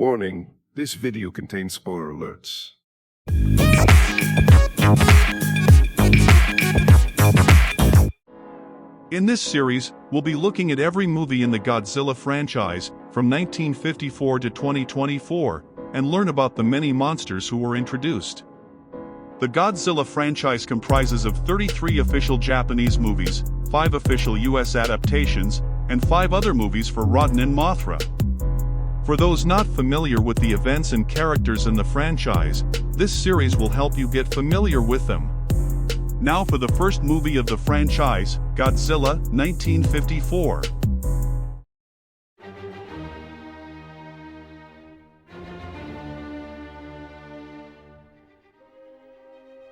Warning, this video contains spoiler alerts. In this series, we'll be looking at every movie in the Godzilla franchise, from 1954 to 2024, and learn about the many monsters who were introduced. The Godzilla franchise comprises of 33 official Japanese movies, 5 official US adaptations, and 5 other movies for Rotten and Mothra. For those not familiar with the events and characters in the franchise, this series will help you get familiar with them. Now for the first movie of the franchise, Godzilla, 1954.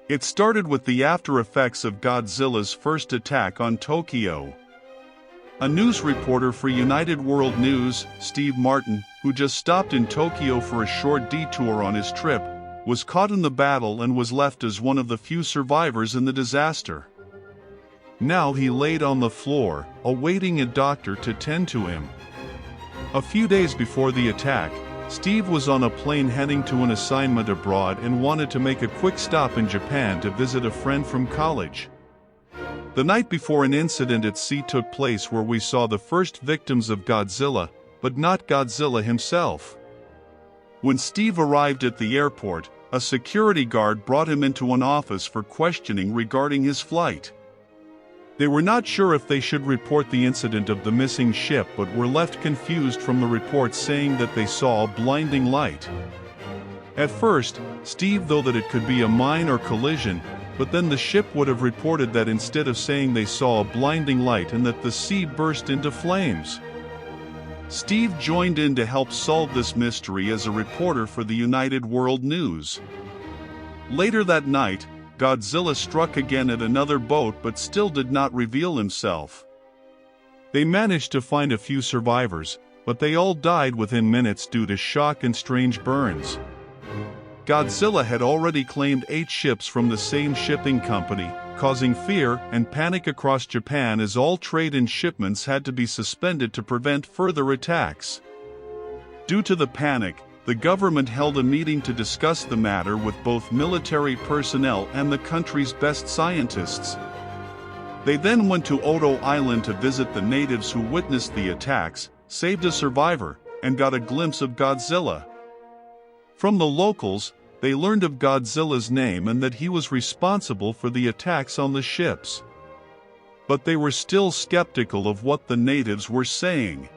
It started with the after effects of Godzilla's first attack on Tokyo. A news reporter for United World News, Steve Martin, who just stopped in Tokyo for a short detour on his trip, was caught in the battle and was left as one of the few survivors in the disaster. Now he laid on the floor, awaiting a doctor to tend to him. A few days before the attack, Steve was on a plane heading to an assignment abroad and wanted to make a quick stop in Japan to visit a friend from college. The night before, an incident at sea took place where we saw the first victims of Godzilla, but not Godzilla himself. When Steve arrived at the airport, a security guard brought him into an office for questioning regarding his flight. They were not sure if they should report the incident of the missing ship, but were left confused from the reports saying that they saw a blinding light. At first, Steve thought that it could be a mine or collision, but then the ship would have reported that instead of saying they saw a blinding light and that the sea burst into flames. Steve joined in to help solve this mystery as a reporter for the United World News. Later that night, Godzilla struck again at another boat but still did not reveal himself. They managed to find a few survivors, but they all died within minutes due to shock and strange burns. Godzilla had already claimed 8 ships from the same shipping company, causing fear and panic across Japan as all trade and shipments had to be suspended to prevent further attacks. Due to the panic, the government held a meeting to discuss the matter with both military personnel and the country's best scientists. They then went to Odo Island to visit the natives who witnessed the attacks, saved a survivor, and got a glimpse of Godzilla. From the locals, they learned of Godzilla's name and that he was responsible for the attacks on the ships. But they were still skeptical of what the natives were saying.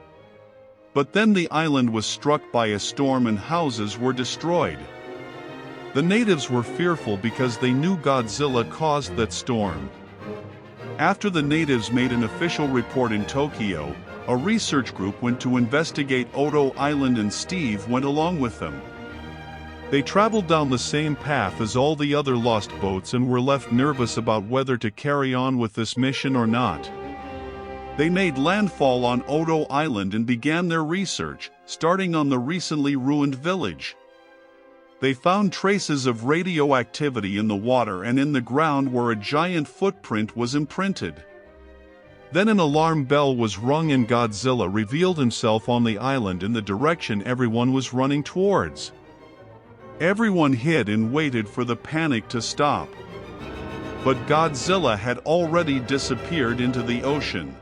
But then the island was struck by a storm and houses were destroyed. The natives were fearful because they knew Godzilla caused that storm. After the natives made an official report in Tokyo, a research group went to investigate Odo Island and Steve went along with them. They traveled down the same path as all the other lost boats and were left nervous about whether to carry on with this mission or not. They made landfall on Odo Island and began their research, starting on the recently ruined village. They found traces of radioactivity in the water and in the ground where a giant footprint was imprinted. Then an alarm bell was rung and Godzilla revealed himself on the island in the direction everyone was running towards. Everyone hid and waited for the panic to stop. But Godzilla had already disappeared into the ocean.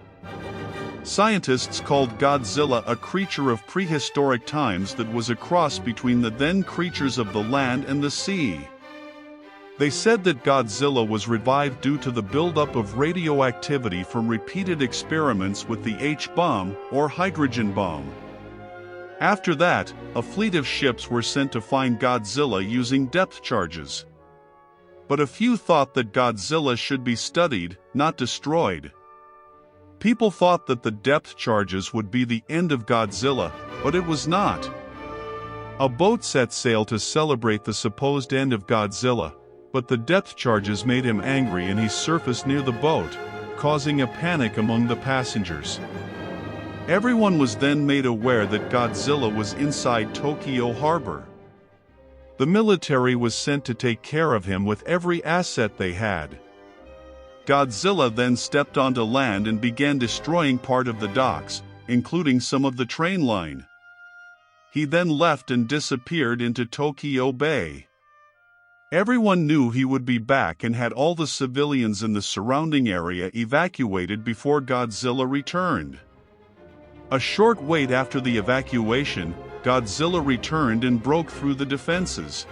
Scientists called Godzilla a creature of prehistoric times that was a cross between the then creatures of the land and the sea. They said that Godzilla was revived due to the buildup of radioactivity from repeated experiments with the H-bomb or hydrogen bomb. After that, a fleet of ships were sent to find Godzilla using depth charges. But a few thought that Godzilla should be studied, not destroyed. People thought that the depth charges would be the end of Godzilla, but it was not. A boat set sail to celebrate the supposed end of Godzilla, but the depth charges made him angry and he surfaced near the boat, causing a panic among the passengers. Everyone was then made aware that Godzilla was inside Tokyo Harbor. The military was sent to take care of him with every asset they had. Godzilla then stepped onto land and began destroying part of the docks, including some of the train line. He then left and disappeared into Tokyo Bay. Everyone knew he would be back and had all the civilians in the surrounding area evacuated before Godzilla returned. A short wait after the evacuation, Godzilla returned and broke through the defenses.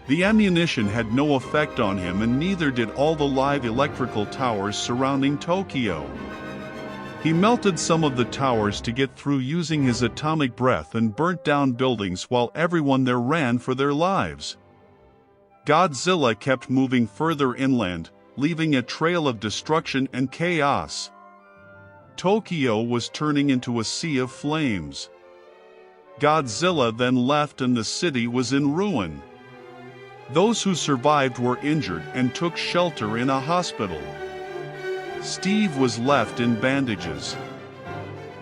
The ammunition had no effect on him, and neither did all the live electrical towers surrounding Tokyo. He melted some of the towers to get through using his atomic breath and burnt down buildings while everyone there ran for their lives. Godzilla kept moving further inland, leaving a trail of destruction and chaos. Tokyo was turning into a sea of flames. Godzilla then left and the city was in ruin. Those who survived were injured and took shelter in a hospital. Steve was left in bandages.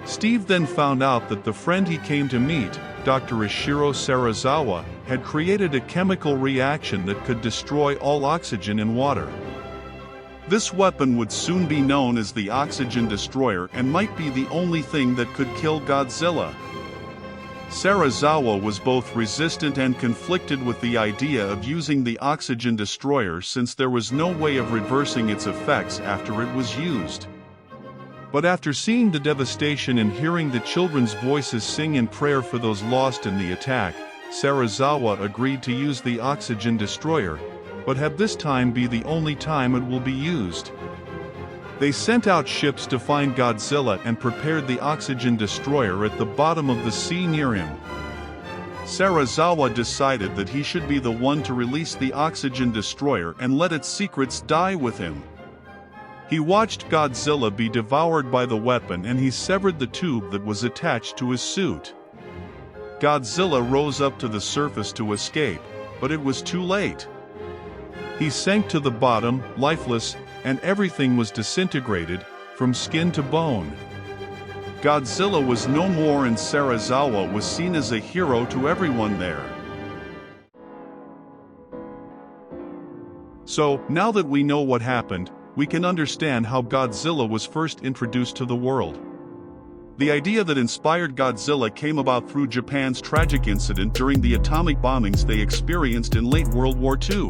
Steve then found out that the friend he came to meet, Dr. Ishiro Serizawa, had created a chemical reaction that could destroy all oxygen in water. This weapon would soon be known as the Oxygen Destroyer and might be the only thing that could kill Godzilla. Serizawa was both resistant and conflicted with the idea of using the Oxygen Destroyer, since there was no way of reversing its effects after it was used. But after seeing the devastation and hearing the children's voices sing in prayer for those lost in the attack, Serizawa agreed to use the Oxygen Destroyer, but have this time be the only time it will be used. They sent out ships to find Godzilla and prepared the Oxygen Destroyer at the bottom of the sea near him. Serizawa decided that he should be the one to release the Oxygen Destroyer and let its secrets die with him. He watched Godzilla be devoured by the weapon, and he severed the tube that was attached to his suit. Godzilla rose up to the surface to escape, but it was too late. He sank to the bottom, lifeless, and everything was disintegrated, from skin to bone. Godzilla was no more, and Serizawa was seen as a hero to everyone there. So, now that we know what happened, we can understand how Godzilla was first introduced to the world. The idea that inspired Godzilla came about through Japan's tragic incident during the atomic bombings they experienced in late World War II.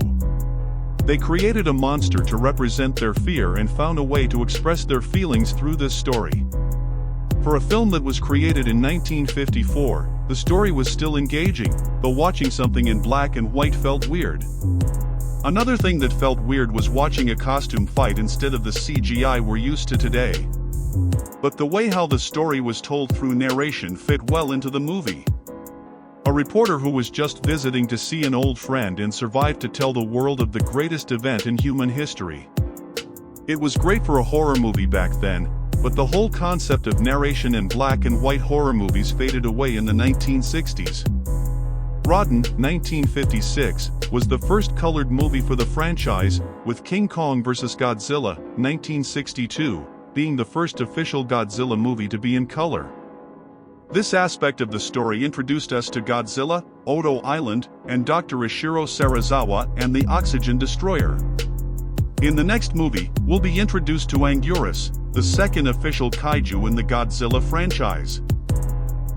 They created a monster to represent their fear and found a way to express their feelings through this story. For a film that was created in 1954, the story was still engaging, though watching something in black and white felt weird. Another thing that felt weird was watching a costume fight instead of the CGI we're used to today. But the way how the story was told through narration fit well into the movie. A reporter who was just visiting to see an old friend and survived to tell the world of the greatest event in human history. It was great for a horror movie back then, but the whole concept of narration in black and white horror movies faded away in the 1960s. Rotten, 1956, was the first colored movie for the franchise, with King Kong vs. Godzilla, 1962, being the first official Godzilla movie to be in color. This aspect of the story introduced us to Godzilla, Odo Island, and Dr. Ishiro Serizawa and the Oxygen Destroyer. In the next movie, we'll be introduced to Anguirus, the second official kaiju in the Godzilla franchise.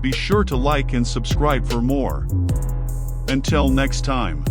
Be sure to like and subscribe for more. Until next time.